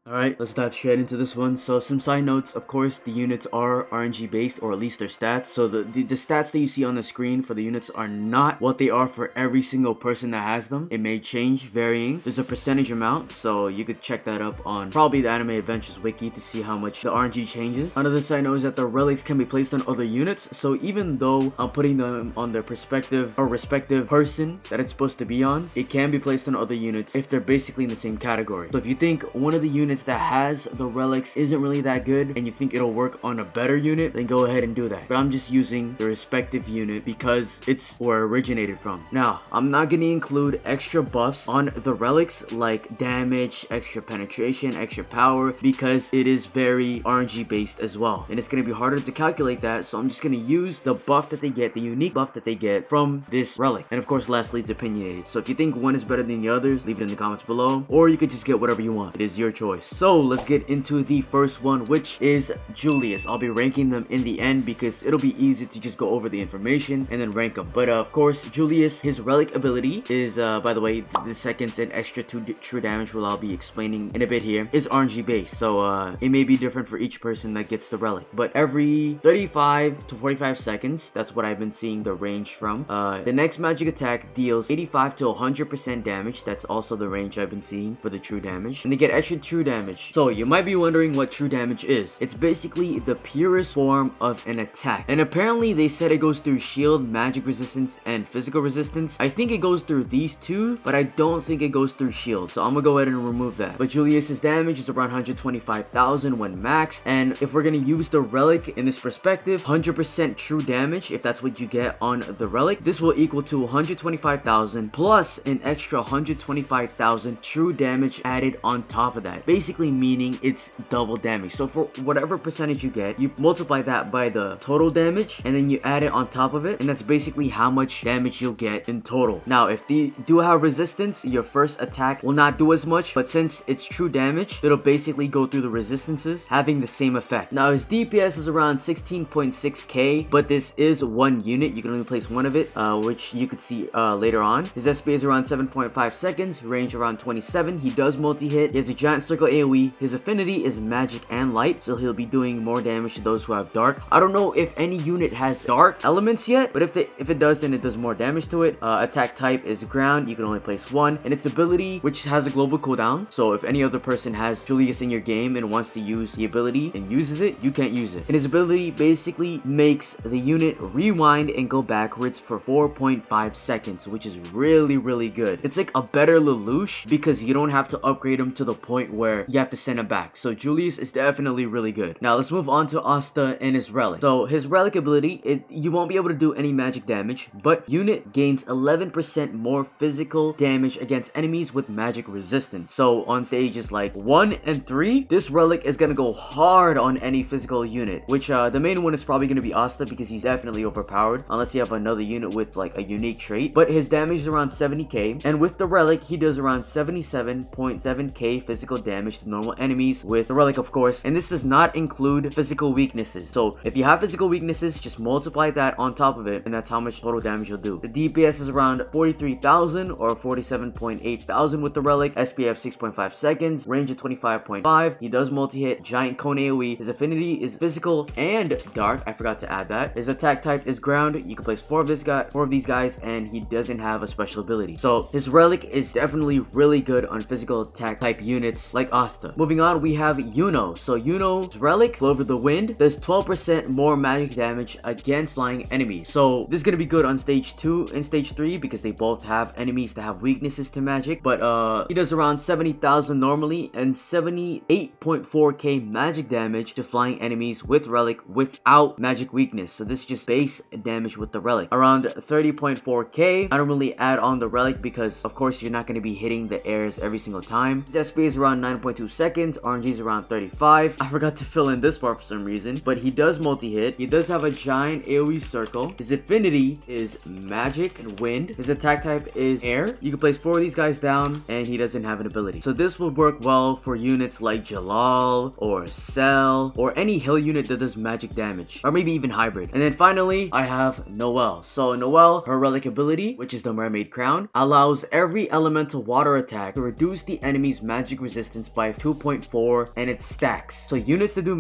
Alright, let's dive straight into this one. So some side notes, of course, the units are RNG based, or at least their stats. So the stats that you see on the screen for the units are not what they are for every single person that has them. It may change, varying. There's a percentage amount, so you could check that up on probably the Anime Adventures wiki to see how much the RNG changes. Another side note is that the relics can be placed on other units, so even though I'm putting them on their perspective or respective person that it's supposed to be on, it can be placed on other units if they're basically in the same category. So if you think one of the units that has the relics isn't really that good and you think it'll work on a better unit, then go ahead and do that. But I'm just using the respective unit because it's where it originated from. Now, I'm not going to include extra buffs on the relics like damage, extra penetration, extra power, because it is very RNG based as well. And it's going to be harder to calculate that, so I'm just going to use the buff that they get, the unique buff that they get from this relic. And of course, lastly, it's opinionated. So if you think one is better than the others, leave it in the comments below, or you could just get whatever you want. It is your choice. So let's get into the first one, which is Julius. I'll be ranking them in the end because it'll be easy to just go over the information and then rank them. But of course, Julius, his relic ability is, by the way, the seconds and extra true damage, which I'll be explaining in a bit here, is RNG based. So it may be different for each person that gets the relic. But every 35 to 45 seconds, that's what I've been seeing the range from. The next magic attack deals 85 to 100% damage. That's also the range I've been seeing for the true damage. And they get extra true damage. So you might be wondering what true damage is. It's basically the purest form of an attack. And apparently they said it goes through shield, magic resistance, and physical resistance. I think it goes through these two, but I don't think it goes through shield. So I'm gonna go ahead and remove that. But Julius's damage is around 125,000 when max. And if we're gonna use the relic in this perspective, 100% true damage, if that's what you get on the relic, this will equal to 125,000 plus an extra 125,000 true damage added on top of that. Basically meaning it's double damage. So for whatever percentage you get, you multiply that by the total damage and then you add it on top of it, and that's basically how much damage you'll get in total. Now if they do have resistance, your first attack will not do as much, but since it's true damage, it'll basically go through the resistances, having the same effect. Now his DPS is around 16.6k, but this is one unit. You can only place one of it, which you could see later on. His SP is around 7.5 seconds, range around 27. He does multi-hit. He has a giant circle AoE. His affinity is magic and light, so he'll be doing more damage to those who have dark. I don't know if any unit has dark elements yet, but if it does, then it does more damage to it. Attack type is ground. You can only place one, and its ability, which has a global cooldown, so if any other person has Julius in your game and wants to use the ability and uses it, you can't use it. And his ability basically makes the unit rewind and go backwards for 4.5 seconds, which is really good. It's like a better Lelouch because you don't have to upgrade him to the point where you have to send him back. So Julius is definitely really good. Now let's move on to Asta and his relic. So his relic ability, you won't be able to do any magic damage, but unit gains 11% more physical damage against enemies with magic resistance. So on stages like 1 and 3, this relic is gonna go hard on any physical unit, which the main one is probably gonna be Asta because he's definitely overpowered unless you have another unit with like a unique trait. But his damage is around 70k, and with the relic he does around 77.7k physical damage to normal enemies with the relic, of course. And this does not include physical weaknesses. So if you have physical weaknesses, just multiply that on top of it, and that's how much total damage you'll do. The DPS is around 43,000 or 47,800 with the relic. SPF 6.5 seconds, range of 25.5. He does multi-hit, giant cone AoE. His affinity is physical and dark. I forgot to add that. His attack type is ground. You can place four of these guys, and he doesn't have a special ability. So his relic is definitely really good on physical attack type units like Asta. Moving on, we have Yuno. So Yuno's relic, Clover the Wind, does 12% more magic damage against flying enemies. So this is gonna be good on stage 2 and stage 3 because they both have enemies that have weaknesses to magic. But he does around 70,000 normally and 78.4k magic damage to flying enemies with relic without magic weakness. So this is just base damage with the relic. Around 30.4k. I don't really add on the relic because of course you're not going to be hitting the airs every single time. His SP is around 9.2 seconds. RNG is around 35. I forgot to fill in this part for some reason, but he does multi-hit. He does have a giant AoE circle. His affinity is magic and wind. His attack type is air. You can place 4 of these guys down, and he doesn't have an ability. So this will work well for units like Jalal or Cell or any hill unit that does magic damage, or maybe even hybrid. And then finally, I have Noelle. So Noelle, her relic ability, which is the Mermaid Crown, allows every elemental water attack to reduce the enemy's magic resistance by by 2.4, and it stacks. So units that do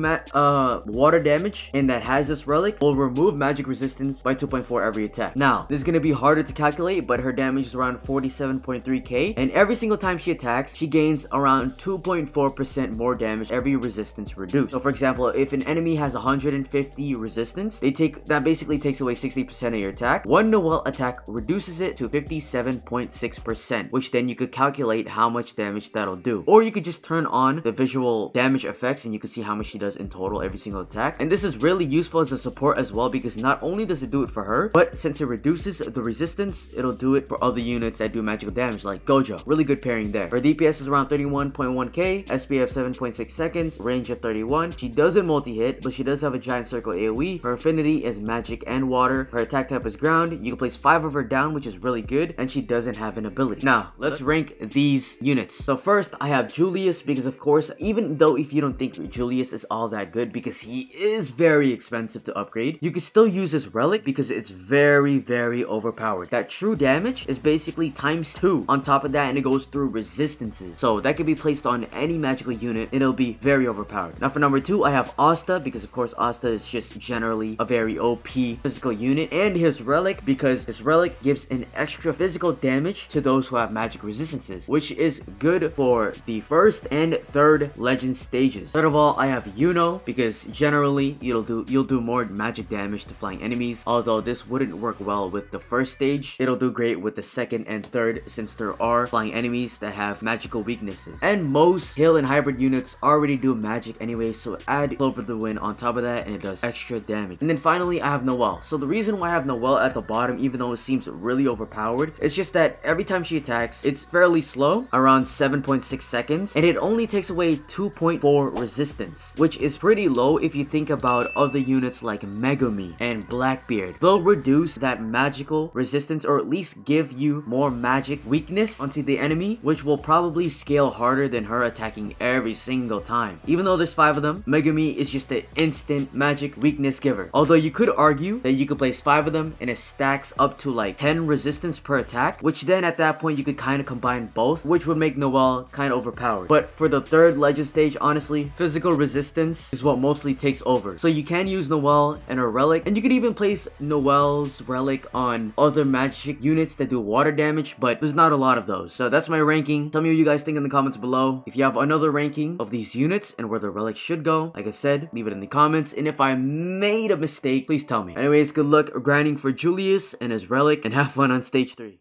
water damage and that has this relic will remove magic resistance by 2.4 every attack. Now, this is going to be harder to calculate, but her damage is around 47.3k, and every single time she attacks, she gains around 2.4% more damage every resistance reduced. So for example, if an enemy has 150 resistance, that basically takes away 60% of your attack. One Noelle attack reduces it to 57.6%, which then you could calculate how much damage that'll do. Or you could just turn on the visual damage effects and you can see how much she does in total every single attack. And this is really useful as a support as well, because not only does it do it for her, but since it reduces the resistance, it'll do it for other units that do magical damage like Gojo. Really good pairing there. Her DPS is around 31.1k, SPF 7.6 seconds, range of 31. She doesn't multi-hit, but she does have a giant circle AoE. Her affinity is magic and water. Her attack type is ground. You can place 5 of her down, which is really good, and she doesn't have an ability. Now, let's rank these units. So first, I have Julius, because of course, even though if you don't think Julius is all that good, because he is very expensive to upgrade, you can still use his relic because it's very overpowered. That true damage is basically ×2 on top of that, and it goes through resistances. So that can be placed on any magical unit and it'll be very overpowered. Now for number 2, I have Asta, because of course Asta is just generally a very OP physical unit, and his relic, because his relic gives an extra physical damage to those who have magic resistances, which is good for the first and third legend stages. Third of all, I have Yuno, because generally you'll do more magic damage to flying enemies, although this wouldn't work well with the first stage. It'll do great with the second and third, since there are flying enemies that have magical weaknesses, and most heal and hybrid units already do magic anyway, so add Clover the Wind on top of that and it does extra damage. And then finally, I have Noelle. So the reason why I have Noelle at the bottom, even though it seems really overpowered, it's just that every time she attacks, it's fairly slow, around 7.6 seconds, and it only takes away 2.4 resistance, which is pretty low if you think about other units like Megumi and Blackbeard. They'll reduce that magical resistance, or at least give you more magic weakness onto the enemy, which will probably scale harder than her attacking every single time. Even though there's 5 of them, Megumi is just an instant magic weakness giver. Although you could argue that you could place 5 of them and it stacks up to like 10 resistance per attack, which then at that point you could kind of combine both, which would make Noelle kind of overpowered. But for the third legend stage, honestly, physical resistance is what mostly takes over. So you can use Noelle and her relic, and you could even place Noelle's relic on other magic units that do water damage, but there's not a lot of those. So that's my ranking. Tell me what you guys think in the comments below. If you have another ranking of these units and where the relic should go, like I said, leave it in the comments. And if I made a mistake, please tell me. Anyways, good luck grinding for Julius and his relic, and have fun on stage 3.